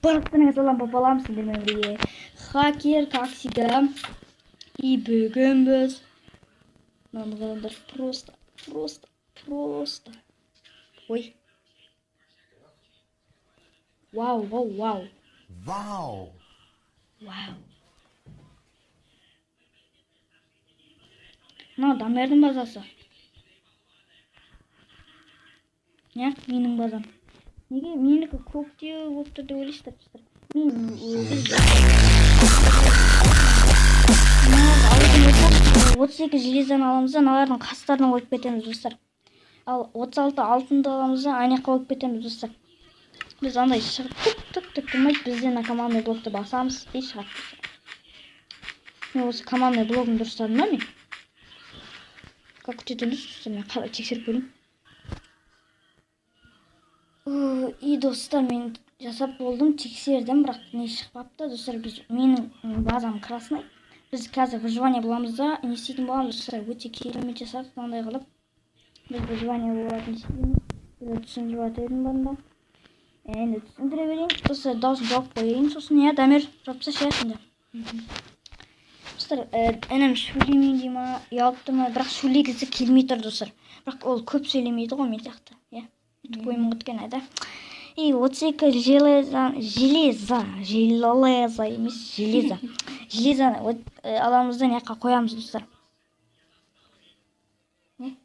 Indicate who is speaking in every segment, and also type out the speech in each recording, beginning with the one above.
Speaker 1: Барлықтарыңа салам папалам, сіздермен бірге хакер, как всегда. И бүгін біз мынаны просто. Ой. Вау. Мына Дамердің базасы. Не? Менің базам. Неге менікі көктеу болып тұр деп ойлайсыздар? Мен өзім 32 железаны аламыз да, аналардың қастарына қойып кетеміз достар. Ал 36 алтынды аламыз да, ана жаққа қойып кетеміз достар. Біз андай шығып түк тұрмайды, бізден на командный блокты басамыз и шығады. Мен осы командный блогын дұрыстадым ба мен? Как өтетінді достар, мен тексеріп көрейін. И достар, мен жасап болдым, тексердім, бірақ не шықпапты. Достар, менің базам красный. Біз қазір выживание боламыз да, не істейтін боламыз достар, өте керемет жасап, мынандай қылып. Біз выживание болатын істейміз. Біз түсіндіріп атырдым банда. Енді түсіндіре берейін. Достар, даусын жауып қойайын. Сосын, я Дамир жапса шаясында. Достар, інім сөйлемейін дей ма, ұялып тұрмай, бірақ сөйлегісі келмей тұр достар. Бірақ ол көп сөйлемейді ғой мен сияқты. Көймін құткен айда. И 32 железаны аламыздан яққа қоямыз достар. Не?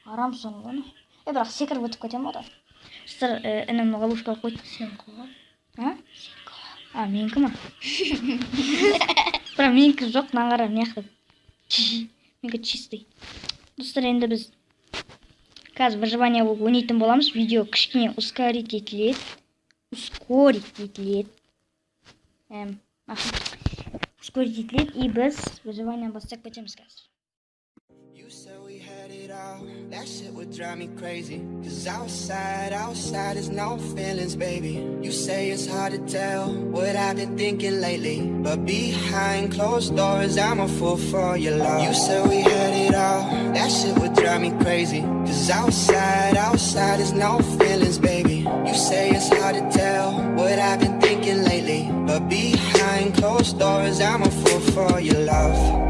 Speaker 1: Арам соң ғана. Бірақ секіріп өтіп кетем одан. Достар, інім ғалушқа қойды.
Speaker 2: Сен қоған?
Speaker 1: Менікі ма? Бірақ менікі жоқ, нағара мияқты. Менікі чистый. Достар, енді біз қазір выживание болып ойнайтын боламыз. Видео кішкене ускорить етіледі. Ускорить етіледі. И біз выживание бастап кетеміз қазір.
Speaker 3: You said we had it all, that shit would drive me crazy. Cause outside is no feelings, baby. You say it's hard to tell what I've been thinking lately, but behind closed doors, I'm a fool for your love. You said we had it all, that shit would drive me crazy. Cause outside is no feelings, baby. You say it's hard to tell what I've been thinking lately, but behind closed doors, I'm a fool for your love.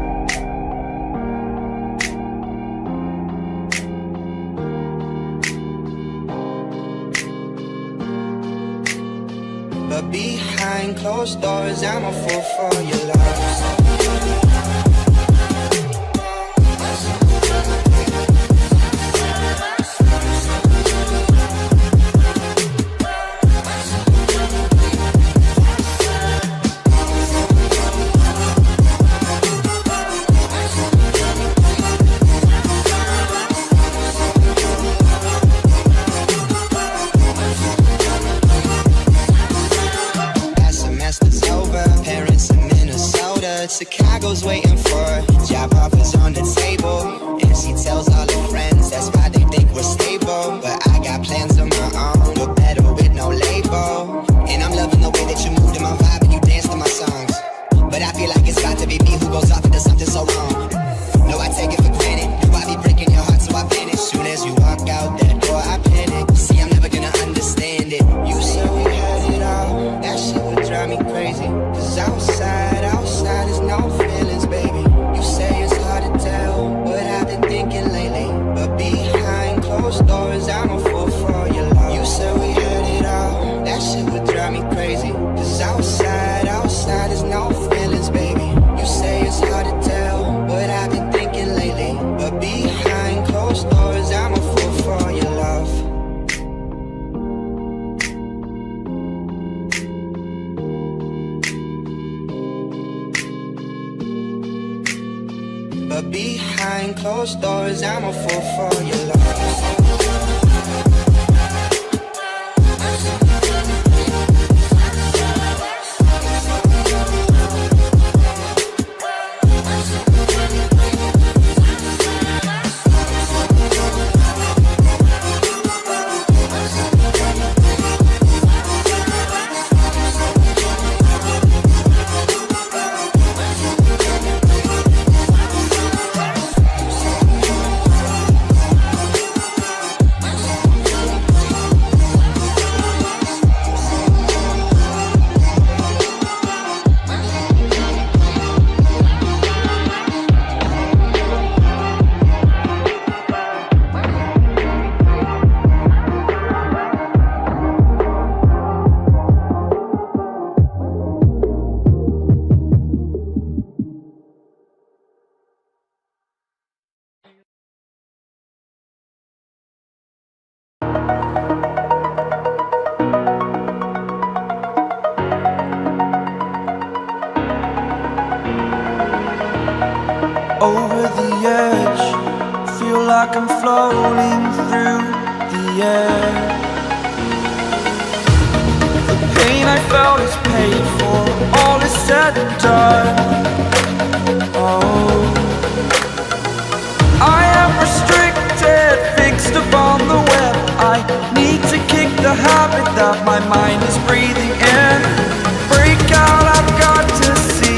Speaker 3: But behind closed doors, I'm a fool for your love. Chicago's waiting for job offers on the table, and she tells all her friends that's why they think we're stable. But I got plans of my own, but better with no label. And I'm loving the way that you move to my vibe and you dance to my songs. But I feel like it's got to be me who goes off into something so wrong. No, I take it for granted. No, I be breaking your heart, so I vanish. Soon as you walk out that door, I panic. See, I'm never gonna understand it. You said we had it all, that shit would drive me crazy. Cause outside is no feelings, baby. You say it's hard to tell what I've been thinking lately, but behind closed doors, I'm a fool for your love. You said we had it all, that shit would drive me crazy. Cause outside is no feelings, baby. You say it's hard to tell what I've been thinking lately, but behind closed doors, I'm a fool for your love. But behind closed doors, I'm a fool for your love.
Speaker 2: like I'm floating through the air. The pain I felt is paid for, all is said and done. Oh, I am restricted, fixed upon the web. I need to kick the habit that my mind is breathing in. Break out, I've got to see.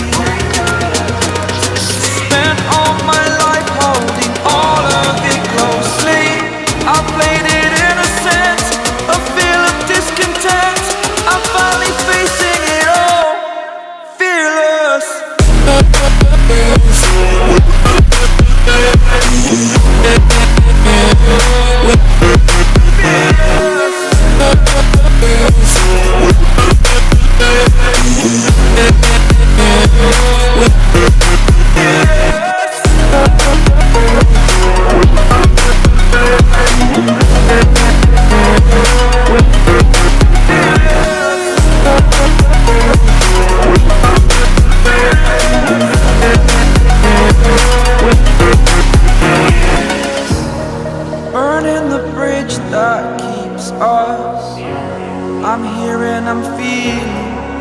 Speaker 2: Spent all my life holding all of it closely. I played it innocent, a feel of discontent. I'm finally facing it all, fearless. Burning the bridge that keeps us. I'm here and I'm feeling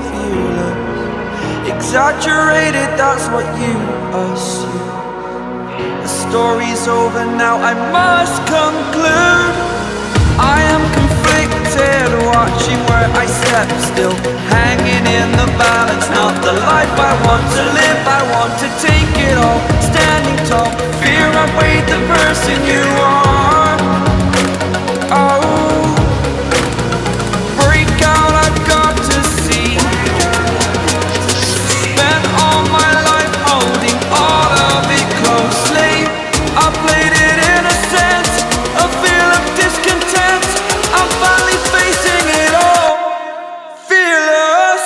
Speaker 2: fearless. Exaggerated, that's what you assume. The story's over now, I must conclude. I am conflicted, watching where I step still, hanging in the balance. Not the life I want to live, I want to take it all. Standing tall, fear outweighed the person you are. Oh, break out, I've got to see. Spent all my life holding all of it closely. I played it innocent, a feel of discontent. I'm finally facing it all, fearless.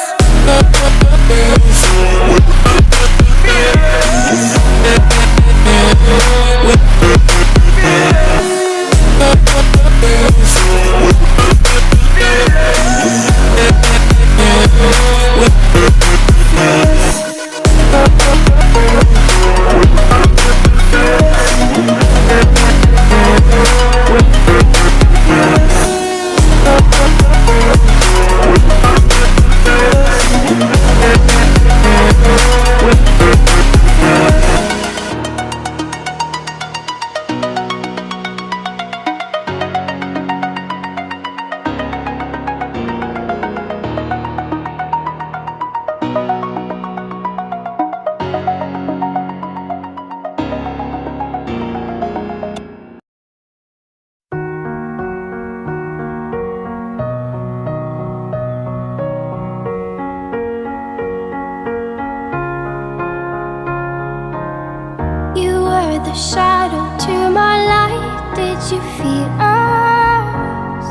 Speaker 4: The shadow to my light, did you feel us?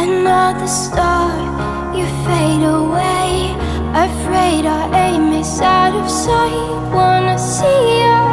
Speaker 4: Another star, you fade away. Afraid our aim is out of sight. Wanna see us